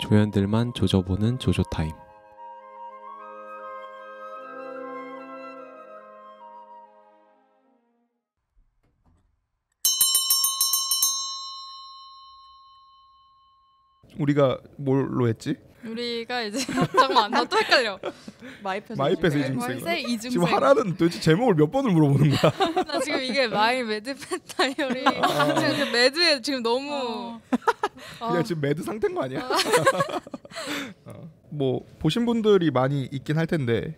조연들만 조져보는 조조타임. 우리가 뭘로 했지? 우리가 이제 잠깐만 나 또 헷갈려. 마이펫의 월세 이중생. 이중생. 지금 하라는 도대체 제목을 몇 번을 물어보는 거야? 나 지금 이게 마이 매드펫 다이어리. 지금 그 매드에 지금 너무. 그냥 지금 매드 상태인 거 아니야? 뭐 보신 분들이 많이 있긴 할 텐데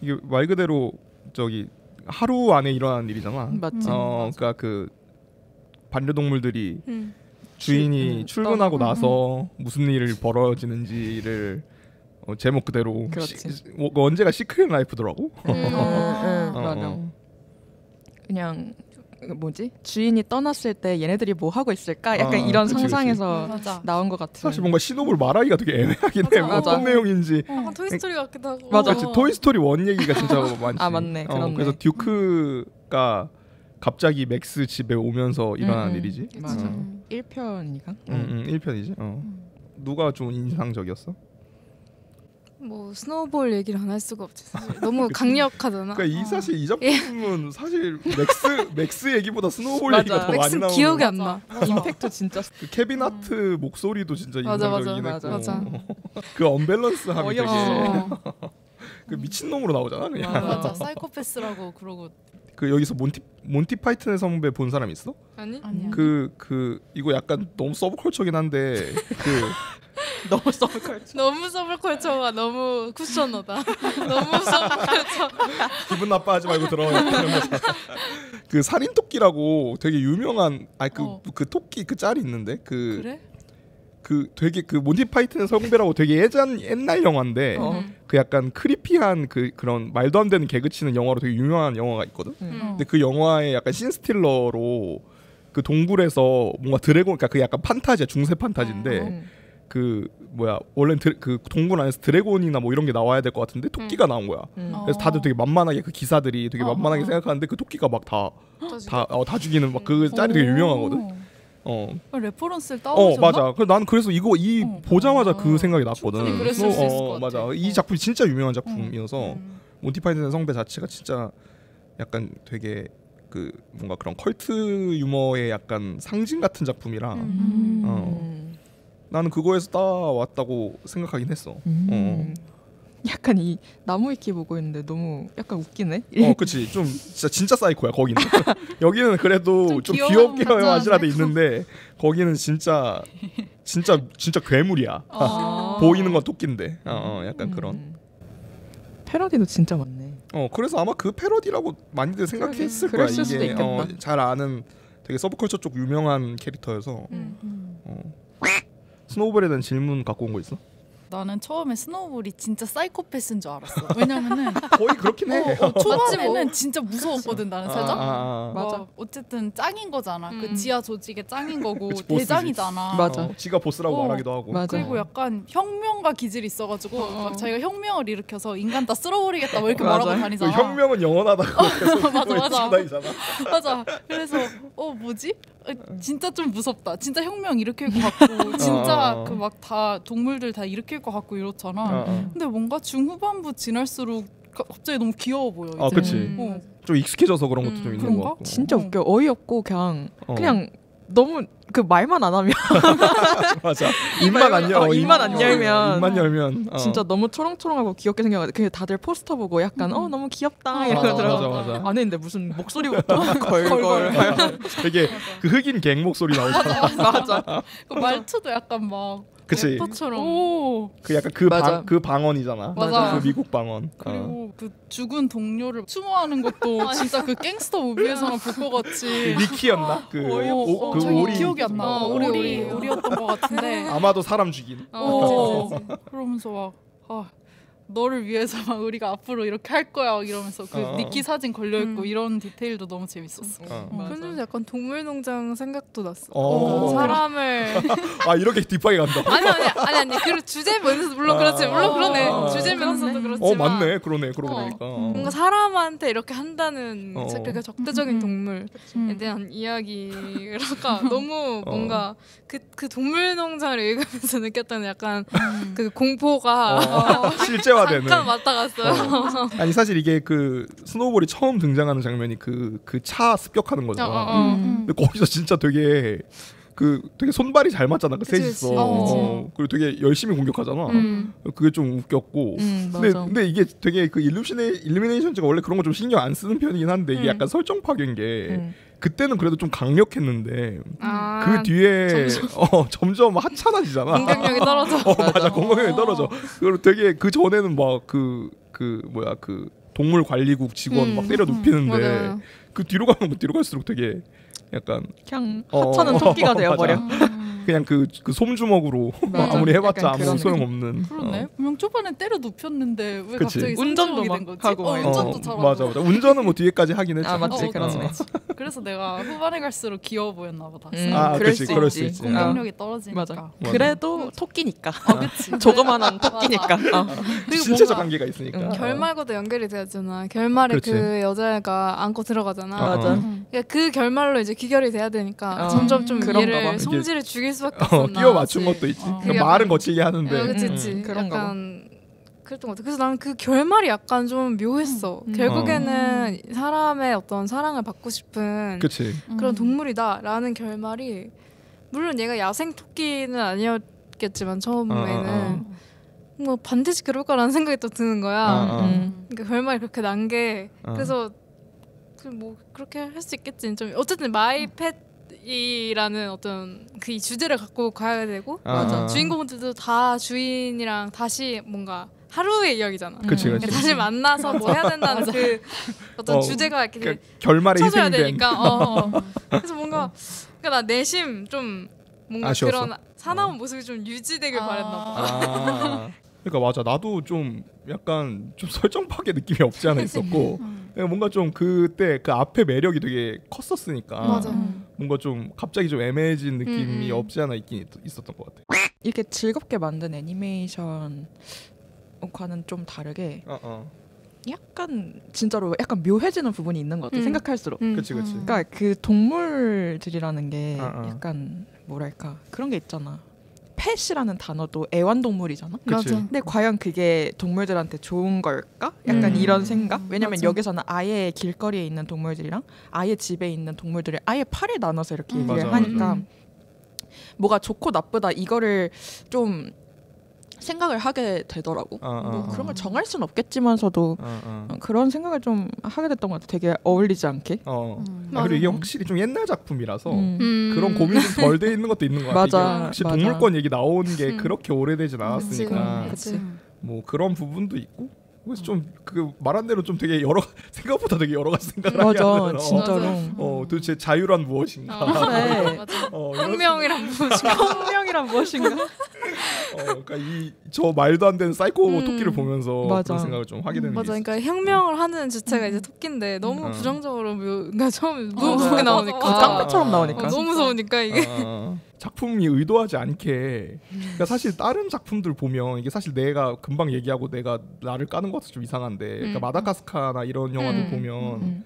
이게 말 그대로 저기 하루 안에 일어나는 일이잖아. 맞지. 그러니까 그 반려동물들이 주인이 출근하고 떠나. 나서 무슨 일을 벌어지는지를 제목 그대로 그렇지. 언제가 시크릿 라이프더라고. 맞아. 그냥 뭐지? 주인이 떠났을 때 얘네들이 뭐 하고 있을까? 약간 이런 그치, 상상에서 맞아. 나온 것 같은. 사실 뭔가 신호를 말하기가 되게 애매하긴 해. 맞아. 어떤 내용인지. 약간 토이스토리 같기도 하고. 맞아. 그치, 토이스토리 1 얘기가 진짜 많지. 아 맞네. 그렇네. 그래서 듀크가 갑자기 맥스 집에 오면서 일어나는 일이지. 맞아. 1편이니까. 1편이지. 누가 좀 인상적이었어? 뭐 스노우볼 얘기를 안 할 수가 없지. 사실. 너무 강력하잖아. 그러니까 사실 이 작품은 사실 맥스 얘기보다 스노우볼 맞아. 얘기가 더 많이 맥스 나오는. 기억이 안 나. 임팩트 진짜. 그 케빈 하트 목소리도 진짜 맞아, 인상적이긴 맞아, 했고. 맞아. 그 언밸런스함이 되게 어이없어. 그 미친놈으로 나오잖아 그냥. 맞아. 사이코패스라고 그러고. 그 여기서 몬티 파이튼의 성배 본 사람 있어? 아니? 아니야. 그 이거 약간 너무 서브컬처긴 한데 그 너무 서브컬처. 너무 서브컬처가 너무 쿠셔너다. 너무 서브컬처. 기분 나빠하지 말고 들어. 그 살인 토끼라고 되게 유명한 그 토끼 그 짤이 있는데 그래? 그 되게 그 몬티 파이튼의 성배라고 되게 옛날 영화인데 그 약간 크리피한 그런 말도 안 되는 개그 치는 영화로 되게 유명한 영화가 있거든. 근데 그 영화에 약간 신스틸러로 그 동굴에서 뭔가 드래곤, 그러니까 그 약간 판타지야, 중세 판타지인데 그 뭐야 원래는 그 동굴 안에서 드래곤이나 뭐 이런 게 나와야 될 것 같은데 토끼가 나온 거야. 그래서 다들 되게 만만하게 그 기사들이 되게 만만하게 생각하는데 그 토끼가 막 다 죽이는 막 그 짤이 되게 유명하거든. 레퍼런스를 따오셨나? 맞아. 난 그래서 이거 보자마자 그 생각이 났거든. 충분히 그랬을 수 있을 것 같아. 맞아. 이 작품이 진짜 유명한 작품이어서 몬티 파이튼의 성배 자체가 진짜 약간 되게 그 뭔가 그런 컬트 유머의 약간 상징 같은 작품이라 나는 그거에서 따왔다고 생각하긴 했어. 약간 이 나무 위키 보고 있는데 너무 약간 웃기네. 그치. 좀 진짜 사이코야 거기는. 여기는 그래도 좀 귀엽게 하시라 돼 있는데 거기는 진짜 괴물이야. 보이는 건 토끼인데. 약간 그런. 패러디도 진짜 많네. 그래서 아마 그 패러디라고 많이들 생각했을 거야. 그랬을 수도 이게 있겠다. 잘 아는 되게 서브컬처 쪽 유명한 캐릭터여서. 스노우볼에 대한 질문 갖고 온 거 있어? 나는 처음에 스노우볼이 진짜 사이코패스인 줄 알았어. 왜냐면은 거의 그렇긴 해. 초반에는 진짜 무서웠거든 나는 살짝. 맞아. 어쨌든 짱인 거잖아. 그 지하 조직의 짱인 거고 그치, 보스지. 대장이잖아. 맞아. 지가 보스라고 말하기도 하고. 맞아. 그리고 약간 혁명가 기질이 있어가지고 막 자기가 혁명을 일으켜서 인간 다 쓸어버리겠다 뭐 이렇게 말하고 맞아. 다니잖아. 그 혁명은 영원하다고 계속 맞아. 다니잖아. 맞아. 그래서 뭐지? 진짜 좀 무섭다. 진짜 혁명 일으킬 것 같고 진짜 그 막 다 동물들 다 일으킬 것 같고 이렇잖아. 근데 뭔가 중후반부 지날수록 갑자기 너무 귀여워 보여. 이제. 그치. 좀 익숙해져서 그런 것도 좀 있는 그런가? 것 같고. 진짜 웃겨. 어이없고 그냥 너무 그 말만 안 하면 맞아. 입만 안 열면 입만 안 열면 입만 열면 진짜 너무 초롱초롱하고 귀엽게 생겨가지고 그냥 다들 포스터 보고 약간 너무 귀엽다 이러고 들어가. 맞아. 안 했는데 무슨 목소리부터 걸걸. 되게 그 흑인 갱 목소리 나오잖아. 맞아. 그 말투도 약간 막 그치. 래퍼처럼. 그 약간 맞아. 그 방언이잖아. 맞아. 그 미국 방언. 그리고 그 죽은 동료를 추모하는 것도 진짜 그 갱스터 무비에서만 볼 것 같이. 리키였나? 그 자기 오리. 기억이 안 나. 오리. 오리였던 것 같은데. 아마도 사람 죽인. 그러면서 막 너를 위해서 막 우리가 앞으로 이렇게 할 거야 이러면서 그 니키 사진 걸려 있고 이런 디테일도 너무 재밌었어. 그래서 약간 동물농장 생각도 났어. 어. 사람을 아 이렇게 딥하게 간다. 아니 그 주제면에서 물론 그렇지 물론 그러네 주제면서도 그렇지만 맞네 그러네 그러고 보니까 뭔가 사람한테 이렇게 한다는 그러니까 적대적인 동물에 음. 대한 이야기가 너무 뭔가 그 동물농장을 읽으면서 느꼈던 약간 그 공포가 실제화되는. 잠깐 왔다 갔어요. 아니 사실 이게 그 스노우볼이 처음 등장하는 장면이 그 차 습격하는 거잖아. 근데 거기서 진짜 되게 손발이 잘 맞잖아. 그 그치, 셋이서. 그치. 그리고 되게 열심히 공격하잖아. 그게 좀 웃겼고. 근데 이게 되게 그 일루미네이션즈가 원래 그런 거 좀 신경 안 쓰는 편이긴 한데 이게 약간 설정 파괴인 게 그때는 그래도 좀 강력했는데 그 뒤에 점점 하찮아지잖아. 공격력이 떨어져. 맞아. 공격력이 떨어져. 그리고 되게 그 전에는 막 그 동물 관리국 직원 막 때려 눕히는데 맞아요. 그 뒤로 가면 뒤로 갈수록 되게 약간 그냥 하찮은 토끼가 되어버려. 그냥 그 솜주먹으로 맞아. 아무리 해봤자 약간 아무 그런 소용없는. 그러네. 분명 초반에 때려 눕혔는데 왜 그치. 갑자기 운전도 운전도 막 된 거지? 하고 막 운전도 잘하고. 맞아. 운전은 뭐 뒤에까지 하긴 했지. 아 맞지 그렇네. 그렇네. 그래서 내가 후반에 갈수록 귀여워 보였나 보다. 그럴 그치, 수 그럴 있지. 수 있지. 공격력이 떨어지니까. 맞아. 맞아. 그래도 토끼니까. 그치. 조그만한 토끼니까. 그리고 신체적 뭔가 관계가 있으니까. 결말과도 연결이 되었잖아. 결말에 그렇지. 그 여자애가 안고 들어가잖아. 맞아. 그러니까 그 결말로 이제 귀결이 돼야 되니까 어, 점점 좀 그런가 봐. 얘를 송지를 죽일 수밖에 없었나. 끼워 맞춘 것도 있지. 그게 그러니까 말은 거칠게 하는데. 그치. 그런가 약간 그랬던 것 같아. 그래서 나는 그 결말이 약간 좀 묘했어. 결국에는 사람의 어떤 사랑을 받고 싶은 그치. 그런 동물이다라는 결말이 물론 얘가 야생 토끼는 아니었겠지만 처음에는 뭐 반드시 그럴 거라는 생각이 또 드는 거야. 그러니까 결말이 그렇게 난 게 그래서 뭐 그렇게 할 수 있겠지. 좀 어쨌든 마이 펫이라는 어떤 그 이 주제를 갖고 가야 되고 주인공들도 다 주인이랑 다시 뭔가 하루의 이야기잖아. 그치. 그러니까 다시 만나서 뭐 해야 된다는 그 어떤 주제가 이렇게 그러니까 결말에 쳐줘야 희생된. 되니까. 그래서 뭔가 그러니까 나 내심 좀 뭔가 아쉬웠어? 그런 사나운 모습이 좀 유지되길 바랬나 봐. 그러니까 맞아. 나도 좀 약간 좀 설정 파괴 느낌이 없지 않아 있었고 뭔가 좀 그때 그 앞에 매력이 되게 컸었으니까 맞아. 뭔가 좀 갑자기 좀 애매해진 느낌이 없지 않아 있었던 것 같아. 이렇게 즐겁게 만든 애니메이션과는 좀 다르게 약간 진짜로 약간 묘해지는 부분이 있는 것 같아. 생각할수록. 그치. 그러니까 그 동물들이라는 게 약간 뭐랄까 그런 게 있잖아. 펫이라는 단어도 애완동물이잖아. 그치. 맞아. 근데 과연 그게 동물들한테 좋은 걸까? 약간 이런 생각? 왜냐면 맞아. 여기서는 아예 길거리에 있는 동물들이랑 아예 집에 있는 동물들을 아예 팔을 나눠서 이렇게 얘기를 맞아, 하니까 뭐가 좋고 나쁘다 이거를 좀 생각을 하게 되더라고. 뭐 그런 걸 정할 순 없겠지만서도 그런 생각을 좀 하게 됐던 것 같아. 되게 어울리지 않게. 그리고 이게 확실히 좀 옛날 작품이라서 그런 고민이 좀 덜 돼 있는 것도 있는 것 같아. 맞아, 이게 확실히 맞아. 동물권 얘기 나온 게 그렇게 오래되진 않았으니까 그치. 뭐 그런 부분도 있고 그래서 좀 그 말한 대로 좀 되게 생각보다 되게 여러 가지 생각을 하게 맞아, 하는 진짜로. 도대체 자유란 무엇인가? 그래. 맞아. 이런 혁명이란 무엇인가? 혁명이란 무엇인가? 그러니까 저 말도 안 되는 사이코 토끼를 보면서 맞아. 그런 생각을 좀 하게 되는 맞아. 게 있어. 그러니까 혁명을 하는 주체가 이제 토끼인데 너무 부정적으로 그러니까 처음 무섭게 나오니까 깡패처럼 나오니까. 너무 무서우니까 이게. 작품이 의도하지 않게 그러니까 사실 다른 작품들 보면 이게 사실 내가 금방 얘기하고 내가 나를 까는 것 같아서 좀 이상한데 그러니까 마다가스카나 이런 영화들 보면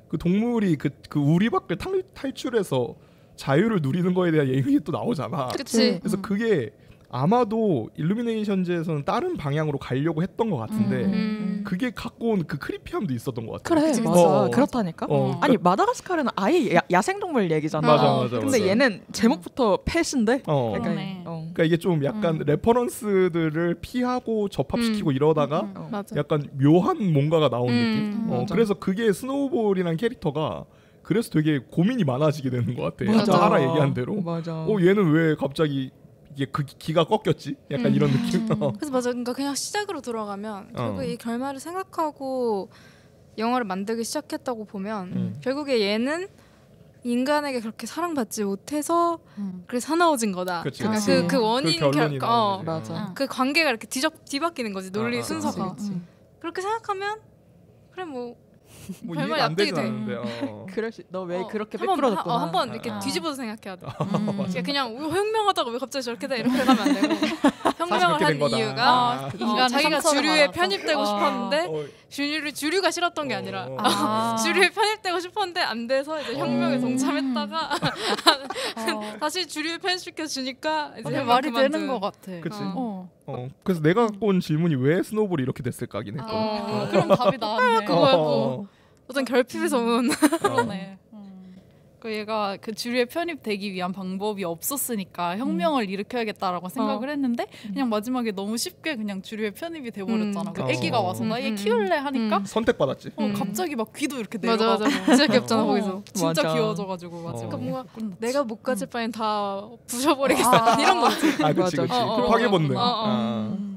그 동물이 그 우리 밖을 탈출해서 자유를 누리는 거에 대한 얘기 또 나오잖아. 그치. 그래서 그게 아마도 일루미네이션즈에서는 다른 방향으로 가려고 했던 것 같은데 그게 갖고 온 그 크리피함도 있었던 것 같아. 그래 그치, 맞아. 그치. 그렇다니까. 그러니까 아니 마다가스카르는 아예 야생동물 얘기잖아. 맞아. 근데 얘는 제목부터 펫인데. 그러니까 그러네. 이게 좀 약간 레퍼런스들을 피하고 접합시키고 이러다가 맞아. 약간 묘한 뭔가가 나온 느낌. 맞아. 그래서 그게 스노우볼이라는 캐릭터가 그래서 되게 고민이 많아지게 되는 것 같아. 맞아. 아까 하라 얘기한 대로. 맞아. 얘는 왜 갑자기 이게 그 기가 꺾였지? 약간 이런 느낌. 그래서 맞아. 그러니까 그냥 시작으로 돌아가면 결국 이 결말을 생각하고 영화를 만들기 시작했다고 보면 결국에 얘는 인간에게 그렇게 사랑받지 못해서 그래서 사나워진 거다. 그치, 그러니까 그 원인 맞아. 그 관계가 이렇게 뒤바뀌는 거지 논리 순서가. 그치. 그렇게 생각하면 그래 뭐 별말 이해가 안 되진 납득이 돼. 않는데. 너 왜 그렇게 삐뚤어졌구나. 한번 이렇게 뒤집어서 생각해야 돼. 그냥 현명하다고 왜 갑자기 저렇게 돼 이렇게 가면 안 되고 현명을 한 이유가 자기가 주류에 편입되고 싶었는데 주류가 싫었던 게 아니라 주류에 편입되고 싶었는데 안 돼서 이제 혁명에 동참했다가 다시 주류에 편입시켜 주니까 이제 말이 되는 것 같아. 그치. 그래서 내가 갖고 온 질문이 왜 스노우볼이 이렇게 됐을까긴 했거든. 그럼 답이 나왔네. 그거였고 어떤 결핍에서 온 그러네. 그 얘가 그 주류에 편입되기 위한 방법이 없었으니까 혁명을 일으켜야겠다라고 생각을 했는데 그냥 마지막에 너무 쉽게 그냥 주류에 편입이 돼버렸잖아. 그 애기가 와서 나 얘 키울래 하니까 선택받았지. 갑자기 막 귀도 이렇게 내려가고 맞아. 진짜 귀엽잖아 거기서. 진짜 맞아. 귀여워져가지고 맞아. 그러니까 뭔가 내가 못 가질 바엔 다 부셔버리겠다 이런 거지. 그치. 급하게 본능.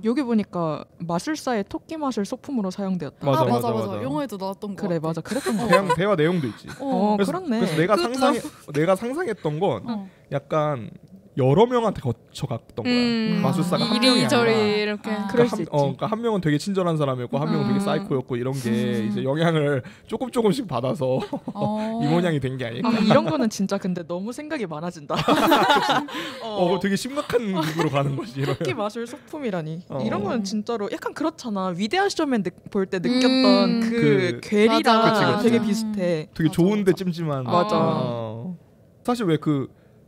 여기 보니까 마술사의 토끼 맛을 소품으로 사용되었다. 맞아. 영화에도 나왔던 거. 그래 맞아. 그랬던 거. 대화 내용도 있지. 그렇네. 그래서 내가 상상했던 건 약간 여러 명한테 거쳐갔던 거야. 마술사가 한 명이 이리저리 아니라. 이렇게. 그럴 수 있지. 그러니까 한 명은 되게 친절한 사람이었고 한 명은 되게 사이코였고 이런 게 이제 영향을 조금씩 받아서 이 모양이 된 게 아닐까. 이런 거는 진짜 근데 너무 생각이 많아진다. 되게 심각한 부분으로 가는 거지. 토끼 마술 소품이라니. 이런 거는 진짜로 약간 그렇잖아. 위대한 쇼맨 볼 때 느꼈던 그 괴리랑 맞아. 되게 비슷해. 되게 좋은데 찜찜한. 맞아. 사실 왜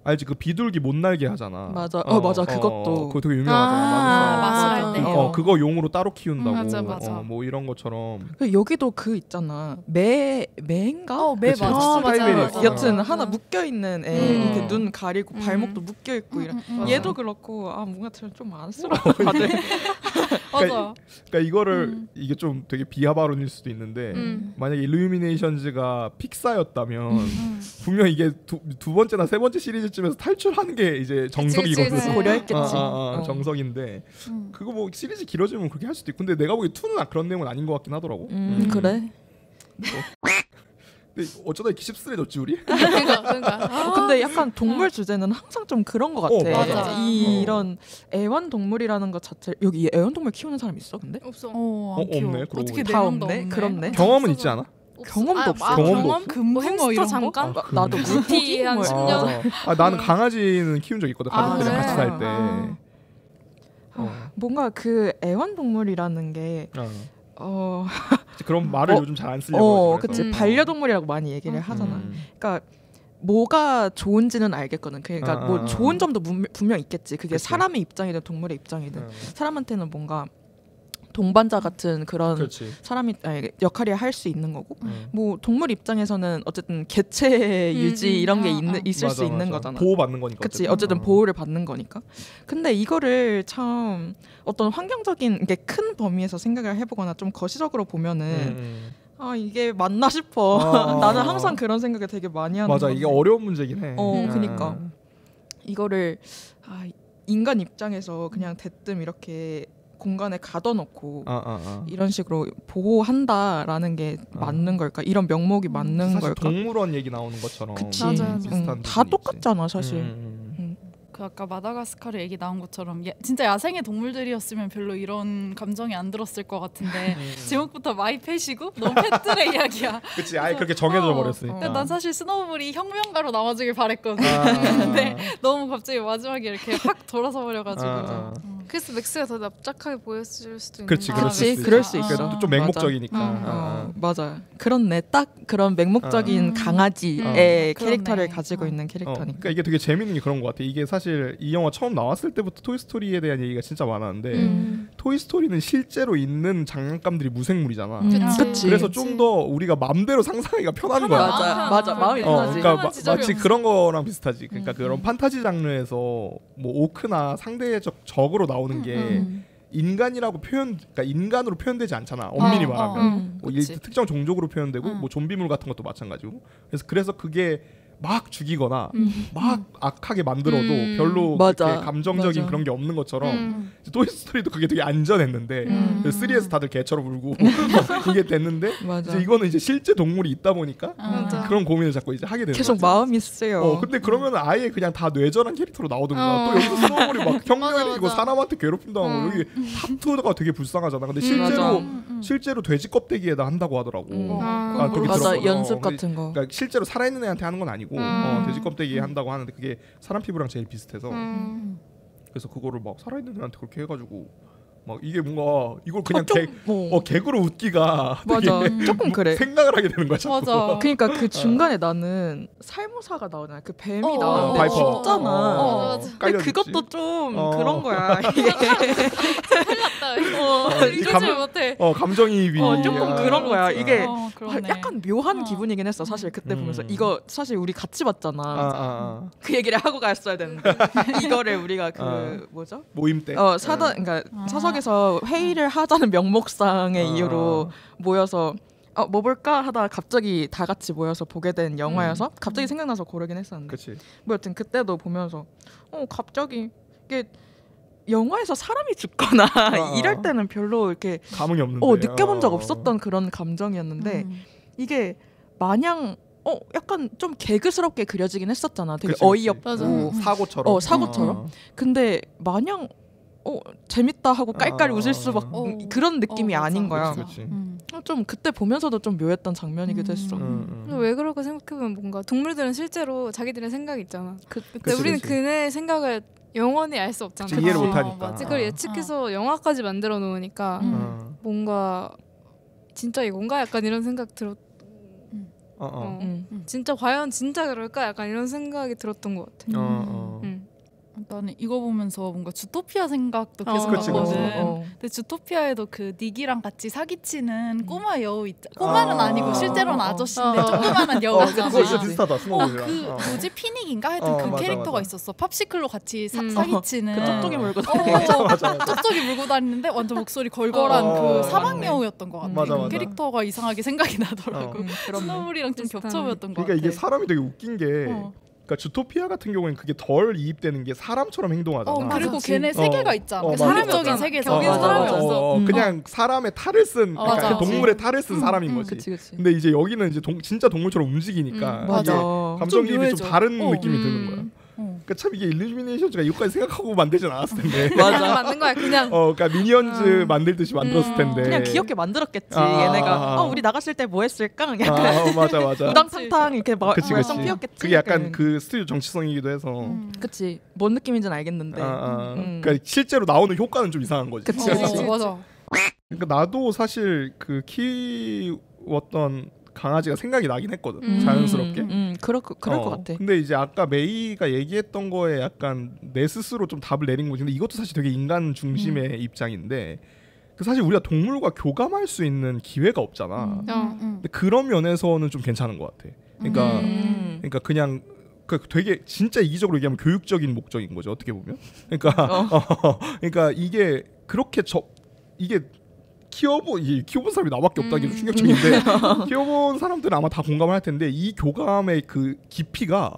알지 그 비둘기 못 날게 하잖아. 맞아. 맞아. 그것도. 그거 되게 유명하잖아. 마술할 때. 그거 용으로 따로 키운다고. 맞아. 뭐 이런 것처럼. 여기도 그 있잖아. 매인가? 매 그치. 맞아. 맞아. 여튼 하나 묶여 있는 애 이렇게 눈 가리고 발목도 묶여 있고 이런. 얘도 그렇고 뭔가 좀 안쓰러워. 다들. 맞아. 그러니까 이거를 이게 좀 되게 비하 발언일 수도 있는데 만약에 일루미네이션즈가 픽사였다면 분명 이게 두 번째나 세 번째 시리즈쯤에서 탈출하는 게 이제 정석이거든. 그치. 고려했겠지. 정석인데 그거 뭐 시리즈 길어지면 그렇게 할 수도 있고 근데 내가 보기에 2는 그런 내용은 아닌 것 같긴 하더라고. 그래? 근데 어쩌다 이렇게 씁쓸해졌지 우리? 그러니까. 근데 약간 동물 주제는 항상 좀 그런 것 같아. 맞아. 이런 애완동물이라는 것 자체 여기 애완동물 키우는 사람 있어 근데? 없어. 안 키워. 없네. 그러고 어떻게 다 네 없네. 명도 없네. 그렇네. 경험은 있지 않아? 경험도 없어. 경험도 없어. 금붕어 햄스터 이런 거? 잠깐? 나도 물티 한 10년. 나는 강아지는 키운 적 있거든. 가족들이랑 같이 살 때. 뭔가 그 애완동물이라는 게 그런 말을 요즘 잘 안 쓰려고 그러지. 그치. 반려동물이라고 많이 얘기를 하잖아. 그러니까 뭐가 좋은지는 알겠거든. 그러니까 뭐 좋은 점도 분명 있겠지. 그게 그치. 사람의 입장이든 동물의 입장이든 사람한테는 뭔가 동반자 같은 그런 그렇지. 사람이 역할이 할 수 있는 거고 뭐 동물 입장에서는 어쨌든 개체 유지 이런 게 있을 수 있는 거잖아. 보호받는 거니까. 그치. 어쨌든 보호를 받는 거니까. 근데 이거를 참 어떤 환경적인 게 큰 범위에서 생각을 해보거나 좀 거시적으로 보면은 이게 맞나 싶어. 나는 항상 그런 생각을 되게 많이 하는 맞아. 건데. 이게 어려운 문제긴 해. 그니까 이거를 인간 입장에서 그냥 대뜸 이렇게 공간에 가둬놓고 이런 식으로 보호한다라는 게 맞는 걸까? 이런 명목이 맞는 사실 걸까? 동물원 얘기 나오는 것처럼. 그치. 맞아. 다 똑같잖아 사실. 그 아까 마다가스카르 얘기 나온 것처럼 진짜 야생의 동물들이었으면 별로 이런 감정이 안 들었을 것 같은데 제목부터 마이 펫이고 너무 펫들의 이야기야. 그치. 아예 그렇게 정해져 버렸으니까. 근데 난 사실 스노우볼이 혁명가로 나와주길 바랬거든. 근데 너무 갑자기 마지막에 이렇게 확 돌아서 버려가지고. 그래서 맥스가 더 납작하게 보였을 수도 있는. 그치. 그럴 수 있어. 좀 맹목적이니까. 맞아. 그렇네. 딱 그런 맹목적인 강아지의 캐릭터를 그렇네. 가지고 있는 캐릭터니까. 그러니까 이게 되게 재밌는 게 그런 것 같아. 이게 사실 이 영화 처음 나왔을 때부터 토이스토리에 대한 얘기가 진짜 많았는데 토이스토리는 실제로 있는 장난감들이 무생물이잖아. 그치. 그래서 좀 더 우리가 맘대로 상상하기가 편한 거야. 맞아. 마음이 편하지. 그러니까 마치 그런 거랑 비슷하지. 그러니까 그런 판타지 장르에서 뭐 오크나 상대적 적으로 나오는 게 인간이라고 그러니까 인간으로 표현되지 않잖아. 엄밀히 말하면 뭐 특정 종족으로 표현되고 뭐 좀비물 같은 것도 마찬가지고. 그래서 그게 막 죽이거나 막 악하게 만들어도 별로 맞아. 감정적인 맞아. 그런 게 없는 것처럼 토이스토리도 그게 되게 안전했는데 3에서 다들 개처럼 울고 이게 됐는데 이제 이거는 이제 실제 동물이 있다 보니까 그런 고민을 자꾸 이제 하게 되는 계속 거죠. 마음이 쓰여. 근데 그러면 아예 그냥 다 뇌절한 캐릭터로 나오든가 또 여기서 스노우볼이 막 혁명이고 사람한테 괴롭힌다고 여기 타투가 되게 불쌍하잖아. 근데 실제로 돼지 껍데기에다 한다고 하더라고. 맞아 연습 같은 거. 그러니까 실제로 살아있는 애한테 하는 건 아니고 돼지 껍데기에 한다고 하는데 그게 사람 피부랑 제일 비슷해서 그래서 그거를 막 살아있는 애한테 그렇게 해가지고 막 이게 뭔가 이걸 그냥 개그로 웃기가 맞아. 조금 그래. 생각을 하게 되는 거야. 맞아. 그러니까 그 중간에 나는 살모사가 나오잖아. 그 뱀이 나오는데 바이퍼. 죽잖아. 근데 그것도 좀 그런 거야. 이게 읽지 못해. 감정이입이 조금 그런 거야. 이게 그러네. 약간 묘한 기분이긴 했어. 사실 그때 보면서 이거 사실 우리 같이 봤잖아. 그 얘기를 하고 갔어야 되는데 이거를 우리가 그 뭐죠? 모임 때. 그러니까 사석에서 회의를 하자는 명목상의 이유로 모여서 뭐 볼까 하다가 갑자기 다 같이 모여서 보게 된 영화여서 갑자기 생각나서 고르긴 했었는데. 그치. 뭐 여튼 그때도 보면서 갑자기 이게 영화에서 사람이 죽거나 이럴 때는 별로 이렇게 감흥이 없는데 느껴본 적 없었던 그런 감정이었는데 이게 마냥 약간 좀 개그스럽게 그려지긴 했었잖아. 되게 그치. 어이없고 사고처럼. 사고처럼. 근데 마냥 재밌다 하고 깔깔 웃을 수밖에 그런 느낌이 아닌 거야. 그치. 좀 그때 보면서도 좀 묘했던 장면이기도 했어. 왜 그럴까 생각해보면 뭔가 동물들은 실제로 자기들의 생각이 있잖아. 근데 그치, 우리는 그치. 그네 생각을 영원히 알 수 없잖아. 그치, 이해를 못하니까. 그걸 예측해서 영화까지 만들어 놓으니까 뭔가 진짜 이건가? 약간 이런 생각 들었. 진짜 과연 진짜 그럴까? 약간 이런 생각이 들었던 것 같아. 나는 이거 보면서 뭔가 주토피아 생각도 계속 그치, 나거든. 그치. 근데 주토피아에도 그 닉이랑 같이 사기치는 꼬마 여우 있잖아. 꼬마는 아니고 실제로는 아저씨인데 조그만한 여우 있잖아. 그거 진짜 비슷하다. 스노우볼이랑. 그 뭐지 피닉인가 하여튼 그 맞아, 캐릭터가 맞아. 있었어. 팝시클로 같이 사기치는. 그 쪽쪽이 물고 다니는. 맞아. 쪽쪽이 물고 다니는데 완전 목소리 걸걸한 그 사막 여우였던 것 같아. 맞아. 그 캐릭터가 이상하게 생각이 나더라고. 그런 스노우볼이랑 좀 겹쳐보였던 것 그러니까 같아. 이게 사람이 되게 웃긴 게 그러니까 주토피아 같은 경우에는 그게 덜 이입되는 게 사람처럼 행동하잖아. 그리고 그치. 걔네 세계가 있잖아. 맞아. 사람적인 세계잖아. 거기는 사람이 없어. 그냥 사람의 탈을 쓴 그러니까 맞아. 그 동물의 탈을 쓴 사람인 거지. 그치. 근데 이제 여기는 이제 진짜 동물처럼 움직이니까 맞아. 이게 감정이입이 좀 다른 느낌이 드는 거야. 어. 그러니까 참 이게 일루미네이션즈가 이것까지 생각하고 만들진 않았을 텐데. 맞아. 맞는 거야 그냥. 그러니까 미니언즈 만들듯이 만들었을 텐데. 그냥 귀엽게 만들었겠지. 얘네가 우리 나갔을 때 뭐 했을까? 약간 맞아. 우당탕탕 이렇게 그치. 말썽 피웠겠지. 그게 약간 그 스튜디오 정치성이기도 해서. 그치. 뭔 느낌인지는 알겠는데. 그러니까 실제로 나오는 효과는 좀 이상한 거지. 그치. 맞아. 그러니까 나도 사실 그 키웠던 강아지가 생각이 나긴 했거든. 자연스럽게. 그럴 것 같아. 근데 이제 아까 메이가 얘기했던 거에 약간 내 스스로 좀 답을 내린 거지. 근데 이것도 사실 되게 인간 중심의 입장인데 그 사실 우리가 동물과 교감할 수 있는 기회가 없잖아. 근데 그런 면에서는 좀 괜찮은 것 같아. 그러니까 그냥 되게 진짜 이기적으로 얘기하면 교육적인 목적인 거죠. 어떻게 보면. 그러니까 이게 그렇게 이게 키워본 사람이 나밖에 없다는 게 충격적인데 키워본 사람들은 아마 다 공감을 할 텐데 이 교감의 그 깊이가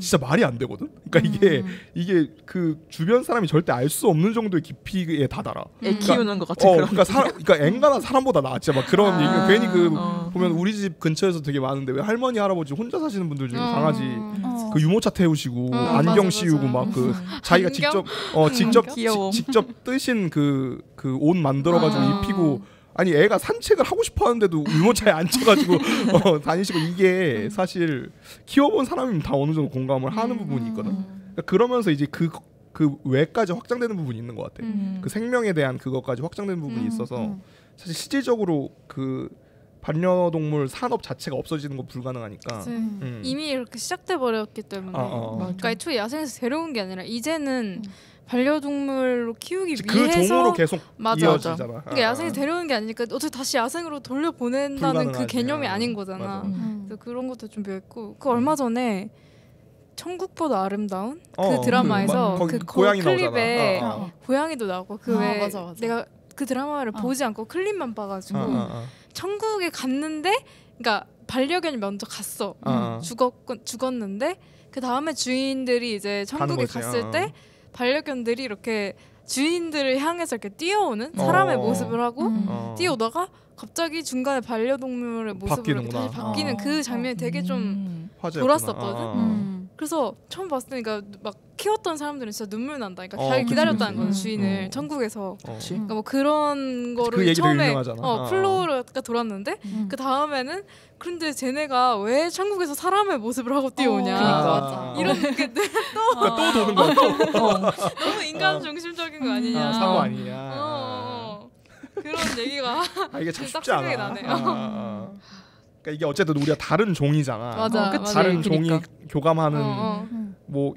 진짜 말이 안 되거든. 그러니까 이게 그 주변 사람이 절대 알 수 없는 정도의 깊이에 다다라. 애 키우는 것 같은 그런. 그러니까 앵간한 사람보다 나 진짜 막 그런 얘기가 괜히 보면 우리 집 근처에서 되게 많은데 왜 할머니 할아버지 혼자 사시는 분들 중에 강아지 그 유모차 태우시고 안경 씌우고 막 그 자기가 직접 뜨신 그 옷 만들어가지고 입히고. 아니 애가 산책을 하고 싶어 하는데도 유모차에 앉혀가지고 다니시고 이게 사실 키워본 사람이면 다 어느 정도 공감을 하는 부분이 있거든. 그러니까 그러면서 이제 그 외까지 확장되는 부분이 있는 것 같아. 그 생명에 대한 그것까지 확장되는 부분이 있어서 사실 실질적으로 그 반려동물 산업 자체가 없어지는 건 불가능하니까. 이미 이렇게 시작돼 버렸기 때문에. 그러니까 애초에 야생에서 데려온 게 아니라 이제는 반려동물로 키우기 그 위해서 종으로 계속 맞아. 이어지잖아. 그러니까 야생에 데려오는 게 아니니까 어떻게 다시 야생으로 돌려보낸다는 그 개념이 아닌 거잖아. 그래서 그런 것도 좀 묘했고 그 얼마 전에 천국보다 아름다운 그 드라마에서 그 고양이 클립에 나오잖아. 고양이도 나오고 그 외에 맞아. 내가 그 드라마를 보지 않고 클립만 봐가지고 천국에 갔는데 그러니까 반려견이 먼저 갔어. 죽었는데 그 다음에 주인들이 이제 천국에 갔을 때 반려견들이 이렇게 주인들을 향해서 이렇게 뛰어오는 사람의 모습을 하고 뛰어오다가 갑자기 중간에 반려동물의 모습으로 다시 바뀌는 그 장면이 되게 좀 돌았었거든. 그래서 처음 봤을 때 그러니까 막 키웠던 사람들은 진짜 눈물 난다. 그러니까 잘 기다렸다는 거죠 주인을 천국에서. 그러니까 뭐 그런 거를 그 처음에 플로우가 돌았는데 그 다음에는 그런데 쟤네가 왜 천국에서 사람의 모습을 하고 뛰어오냐. 그러니까. 이런 게 또 도는 거야. 너무 인간 중심적인 거 아니냐. 사고 아니냐. 그런 얘기가 이게 참 쉽지 생각이 않아. 나네요. 그러니까 이게 어쨌든 우리가 다른 종이잖아. 맞아. 다른 그러니까. 종이 교감하는 뭐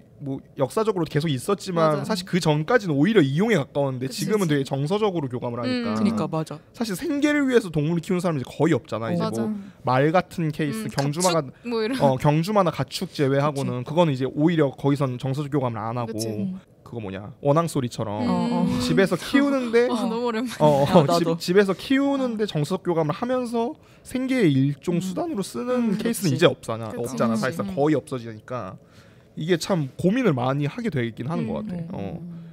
역사적으로 계속 있었지만 맞아. 사실 그 전까지는 오히려 이용에 가까웠는데 그치, 지금은 그치. 되게 정서적으로 교감을 하니까. 그러니까 맞아. 사실 생계를 위해서 동물을 키우는 사람이 이제 거의 없잖아. 이제 맞아. 뭐 말 같은 케이스, 경주마가 뭐 이런. 경주마나 가축 제외하고는 그거는 이제 오히려 거기선 정서적 교감을 안 하고. 그치. 그거 뭐냐 원앙 소리처럼 집에서 키우는데 너무 오랜만에. 집에서 키우는데 정서적 교감을 하면서 생계의 일종 수단으로 쓰는 케이스는 그렇지. 이제 없잖아. 사실상 거의 없어지니까 이게 참 고민을 많이 하게 되긴 하는 것 같아.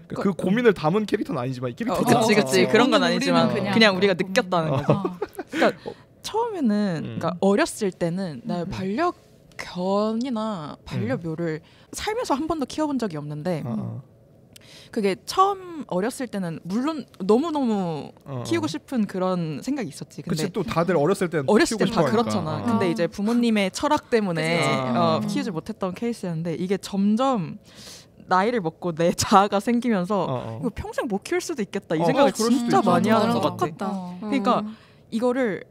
그 고민을 담은 캐릭터는 아니지만 이 캐릭터가 그치 그런 건 아니지만 우리는 그냥 우리가 느꼈다는 거죠. 그러니까 처음에는 음. 그러니까 어렸을 때는 나 반려견이나 반려묘를 살면서 한 번도 키워본 적이 없는데 그게 처음 어렸을 때는 물론 너무너무 키우고 싶은 그런 생각이 있었지. 근데 그치 또 다들 어렸을 때는 어렸을 키우고 땐 다 싶어 하니까. 그렇잖아. 근데 이제 부모님의 철학 때문에 그치. 키우지 못했던 케이스였는데 이게 점점 나이를 먹고 내 자아가 생기면서 이거 평생 못 키울 수도 있겠다 이 생각을 그럴 수도 진짜 있지. 많이 하는 나랑 것 같아. 똑같다. 그러니까 이거를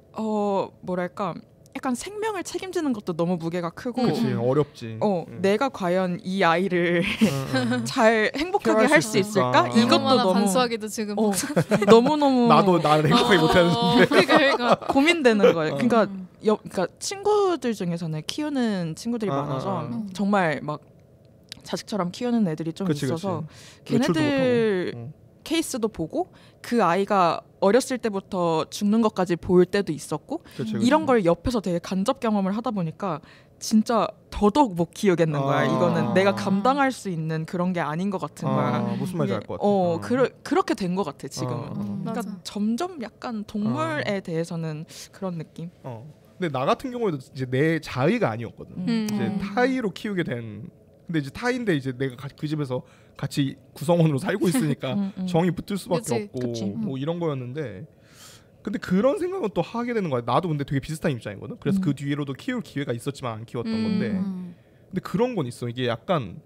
뭐랄까 약간 생명을 책임지는 것도 너무 무게가 크고 그치 어렵지. 내가 과연 이 아이를 잘 행복하게 케어할 할 수 수 있을까? 있을까? 이것도 이것만 너무 단수하기도 지금 너무너무 나도 나를 행복하게 못하는데. 그러니까 고민되는 거예요. 그러니까 친구들 중에서는 키우는 친구들이 많아서 정말 막 자식처럼 키우는 애들이 좀 그치, 있어서 그치. 외출도 걔네들 못하고. 케이스도 보고 그 아이가 어렸을 때부터 죽는 것까지 볼 때도 있었고 그치. 이런 걸 옆에서 되게 간접 경험을 하다 보니까 진짜 더더욱 못 키우겠는 거야. 이거는 내가 감당할 수 있는 그런 게 아닌 것 같은 거야. 무슨 말인지 알 것 같아. 그렇게 된 것 같아 지금은. 그러니까 맞아. 점점 약간 동물에 대해서는 그런 느낌. 근데 나 같은 경우에도 이제 내 자의가 아니었거든. 이제 타이로 키우게 된. 근데 이제 타인데 이제 내가 그 집에서 같이 구성원으로 살고 있으니까 정이 붙을 수밖에 그치, 없고 그치. 뭐 이런 거였는데 근데 그런 생각은 또 하게 되는 거야. 나도 근데 되게 비슷한 입장이거든. 그래서 그 뒤로도 키울 기회가 있었지만 안 키웠던 건데 근데 그런 건 있어. 이게 약간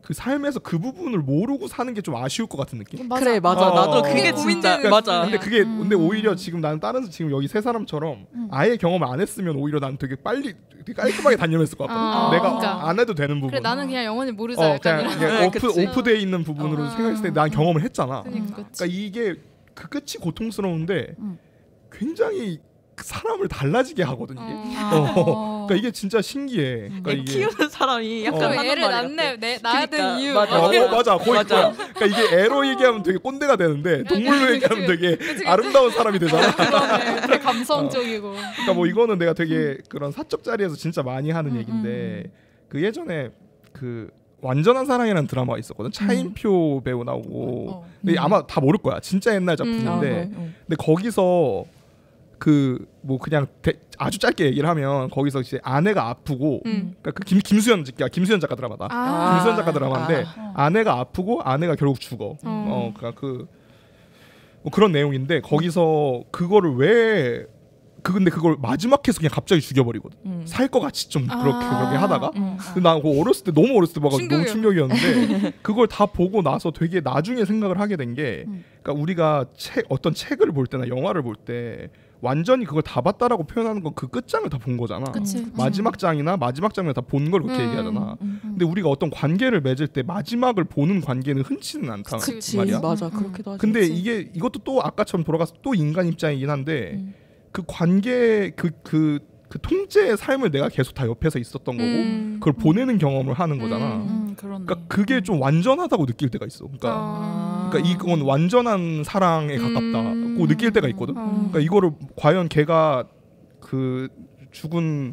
그 삶에서 그 부분을 모르고 사는 게 좀 아쉬울 것 같은 느낌? 맞아. 그래 맞아. 나도 그게 그게 진짜 고민되는 맞아. 근데 그게 근데 오히려 지금 나는 다른 지금 여기 세 사람처럼 아예 경험을 안 했으면 오히려 난 되게 빨리 되게 깔끔하게 단념했을 것 같거든. 내가 그러니까. 안 해도 되는 부분. 그래 나는 그냥 영원히 모르자 약간 그냥 이런. 이게 그치. 오프돼 있는 부분으로 생각했을 때 난 경험을 했잖아. 그러니까. 그러니까 이게 그 끝이 고통스러운데 굉장히 그 사람을 달라지게 하거든 이게. 그러니까 이게 진짜 신기해. 그러니까 이게 키우는 사람이 약간 그럼 하는 애를 말이 같아. 낳아야 된 이유. 맞아. 맞아 거의 맞아. 그거야. 그러니까 이게 애로 얘기하면 되게 꼰대가 되는데 동물로 얘기하면 되게 아름다운 사람이 되잖아. 그러네. 되게 감성적이고. 그러니까 뭐 이거는 내가 되게 그런 사적 자리에서 진짜 많이 하는 얘기인데 그 예전에 그 완전한 사랑이라는 드라마가 있었거든. 차인표 배우 나오고 근데 아마 다 모를 거야. 진짜 옛날 작품인데 근데 거기서 그 뭐 그냥 아주 짧게 얘기를 하면 거기서 이제 아내가 아프고 그러니까 그 김수현 작가 드라마다. 김수현 작가 드라마인데 아내가 아프고 아내가 결국 죽어. 그러니까 뭐 그런 내용인데 거기서 그거를 근데 그걸 마지막 해서 그냥 갑자기 죽여버리거든. 살 것 같이 좀 그렇게 하다가. 근데 나 그거 어렸을 때 너무 봐가지고 너무 충격이었는데 그걸 다 보고 나서 되게 나중에 생각을 하게 된 게 그러니까 우리가 어떤 책을 볼 때나 영화를 볼 때 완전히 그걸 다 봤다라고 표현하는 건 그 끝장을 다 본 거잖아. 마지막 장이나 마지막 장면 다 본 걸 그렇게 얘기하잖아. 근데 우리가 어떤 관계를 맺을 때 마지막을 보는 관계는 흔치는 않단 말이야. 맞아. 그렇기도 하지. 근데 이것도 또 아까처럼 돌아가서 또 인간 입장이긴 한데 그 관계 그 통째의 삶을 내가 계속 다 옆에서 있었던 거고 그걸 보내는 경험을 하는 거잖아. 그러니까 그게 좀 완전하다고 느낄 때가 있어. 그러니까 이건 완전한 사랑에 가깝다고 느낄 때가 있거든. 그러니까 이거를 과연 걔가 그 죽은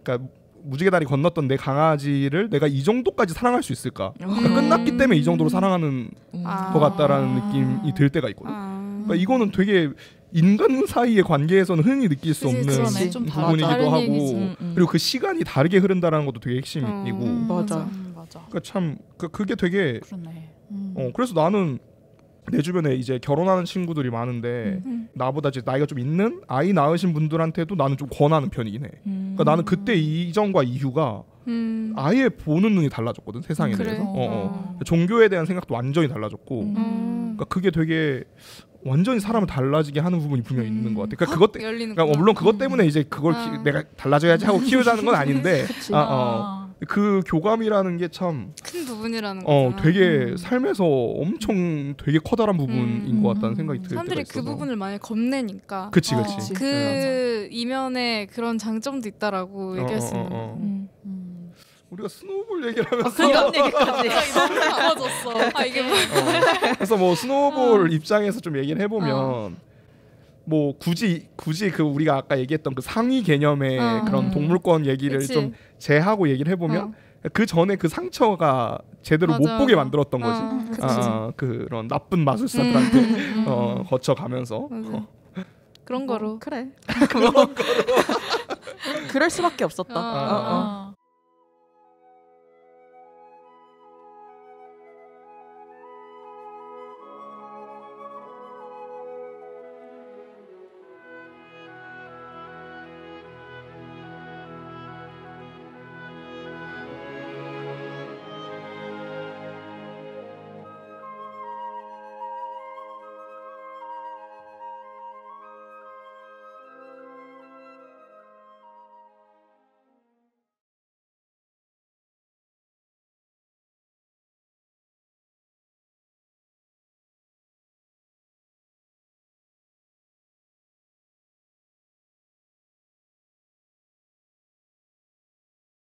그러니까 무지개 다리 건넜던 내 강아지를 내가 이 정도까지 사랑할 수 있을까? 그러니까 끝났기 때문에 이 정도로 사랑하는 것 같다라는 느낌이 들 때가 있거든. 그러니까 이거는 되게 인간 사이의 관계에서는 흔히 느낄 수 없는 부분이기도 하고 그리고 그 시간이 다르게 흐른다라는 것도 되게 핵심이고 맞아. 그러니까 참 그게 되게 그래서 나는 내 주변에 이제 결혼하는 친구들이 많은데 나보다 이제 나이가 좀 있는 아이 낳으신 분들한테도 나는 좀 권하는 편이긴 해. 그러니까 나는 그때 이전과 이후가 아예 보는 눈이 달라졌거든 세상에 그래? 대해서. 종교에 대한 생각도 완전히 달라졌고. 그러니까 그게 되게 완전히 사람을 달라지게 하는 부분이 분명히 있는 것 같아. 그러니까 그러니까 물론 그것 때문에 이제 그걸 내가 달라져야지 하고 키우자는 건 아닌데. 그 교감이라는 게 참 큰 부분이라는 거잖아. 되게 삶에서 엄청 되게 커다란 부분인 것 같다는 생각이 들 때가 있어서. 사람들이 그 부분을 많이 겁내니까. 그치. 그 이면에 그런 장점도 있다라고 얘기할 수 있는. 우리가 스노우볼 얘기를 하면서 그런 얘기까지 너무 나빠졌어. 이게 그래서 뭐 스노우볼 입장에서 좀 얘기를 해보면 뭐 굳이 그 우리가 아까 얘기했던 그 상위 개념의 그런 동물권 얘기를 그치. 좀 제하고 얘기를 해보면 그 전에 그 상처가 제대로 못 보게 만들었던 거지. 그런 나쁜 마술사들한테 거쳐가면서 그런 거로 그래. 그럴 수밖에 없었다.